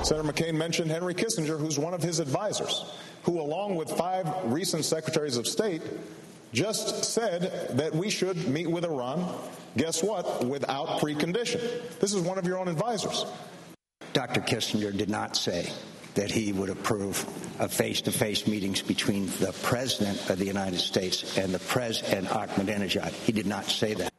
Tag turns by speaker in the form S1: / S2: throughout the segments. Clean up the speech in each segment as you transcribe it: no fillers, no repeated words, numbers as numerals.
S1: Senator McCain mentioned Henry Kissinger, who's one of his advisors, who, along with 5 recent secretaries of state, just said that we should meet with Iran, guess what, without precondition. This is one of your own advisors.
S2: Dr. Kissinger did not say that he would approve of face-to-face meetings between the President of the United States and the President Ahmadinejad. He did not say that.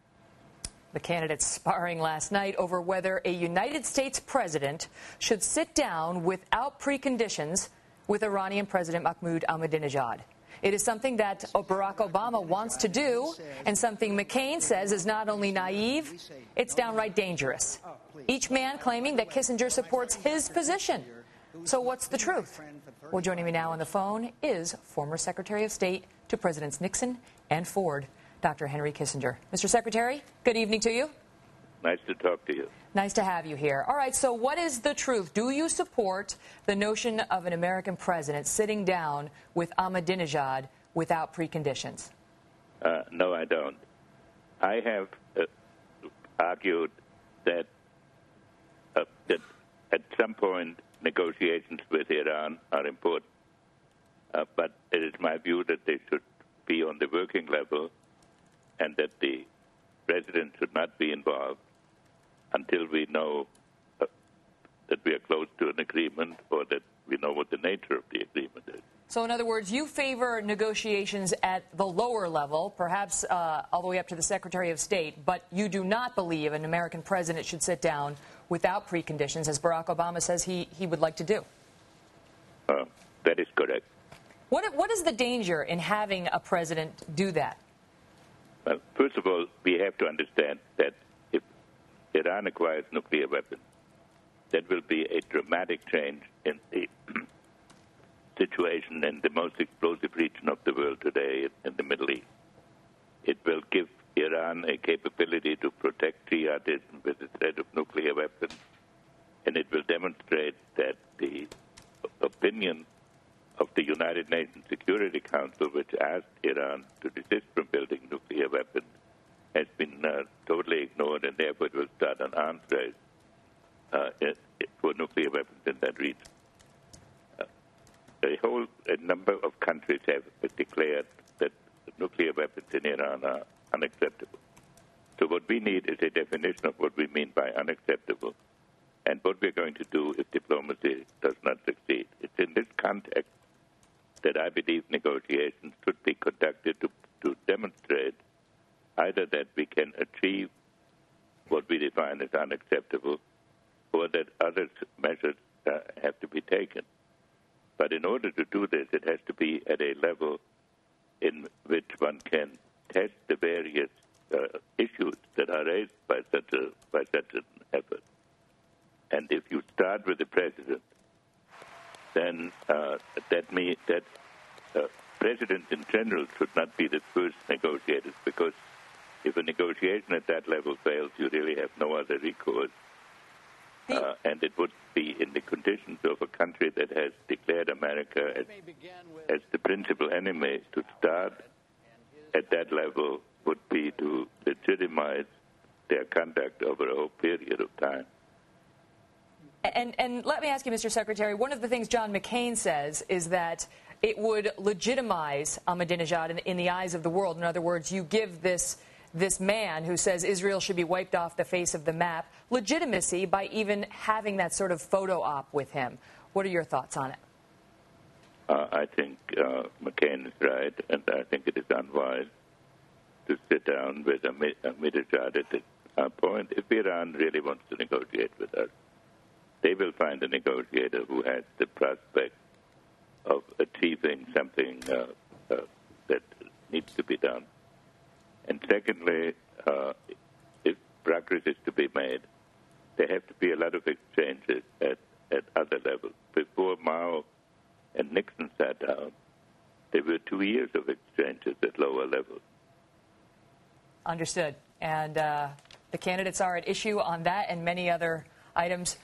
S3: The candidates sparring last night over whether a United States president should sit down without preconditions with Iranian President Mahmoud Ahmadinejad. It is something that Barack Obama wants to do, and something McCain says is not only naive, it's downright dangerous. Each man claiming that Kissinger supports his position. So what's the truth? Well, joining me now on the phone is former Secretary of State to Presidents Nixon and Ford, Dr. Henry Kissinger. Mr. Secretary, good evening to you.
S4: Nice to talk to you.
S3: Nice to have you here. All right, so what is the truth? Do you support the notion of an American president sitting down with Ahmadinejad without preconditions?
S4: No, I don't. I have argued that at some point negotiations with Iran are important, but it is my view that they should be on the working level and that the president should not be involved until we know that we are close to an agreement or that we know what the nature of the agreement is.
S3: So in other words, you favor negotiations at the lower level, perhaps all the way up to the Secretary of State, but you do not believe an American president should sit down without preconditions, as Barack Obama says he would like to do.
S4: That is correct.
S3: What is the danger in having a president do that?
S4: Well, first of all, we have to understand that if Iran acquires nuclear weapons, that will be a dramatic change in the situation in the most explosive region of the world today, in the Middle East. It will give Iran a capability to protect jihadism with the threat of nuclear weapons, and it will demonstrate that the opinion of the United Nations Security Council, which asked Iran to desist from building nuclear weapons, has been totally ignored, and therefore it will start an arms race for nuclear weapons in that region. A number of countries have declared that nuclear weapons in Iran are unacceptable. So what we need is a definition of what we mean by unacceptable and what we're going to do if diplomacy does not succeed. It's in this context that I believe negotiations should be conducted to demonstrate either that we can achieve what we define as unacceptable or that other measures have to be taken. But in order to do this, it has to be at a level in which one can test the various issues that are raised by such an effort. And if you start with the president, then that means that presidents in general should not be the first negotiators, because if a negotiation at that level fails, you really have no other recourse. And it would be in the conditions of a country that has declared America as the principal enemy. To start at that level would be to legitimize their conduct over a whole period of time.
S3: And let me ask you, Mr. Secretary, one of the things John McCain says is that it would legitimize Ahmadinejad in the eyes of the world. In other words, you give this man who says Israel should be wiped off the face of the map legitimacy by even having that sort of photo op with him. What are your thoughts on it?
S4: I think McCain is right, and I think it is unwise to sit down with Ahmadinejad at this point. If Iran really wants to negotiate with us, they will find a negotiator who has the prospect of achieving something that needs to be done. And secondly, if progress is to be made, there have to be a lot of exchanges at other levels. Before Mao and Nixon sat down, there were 2 years of exchanges at lower levels.
S3: Understood. And the candidates are at issue on that and many other items.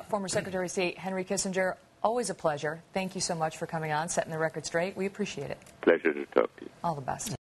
S3: Former Secretary of State Henry Kissinger, always a pleasure. Thank you so much for coming on, setting the record straight. We appreciate it.
S4: Pleasure to talk to you.
S3: All the best.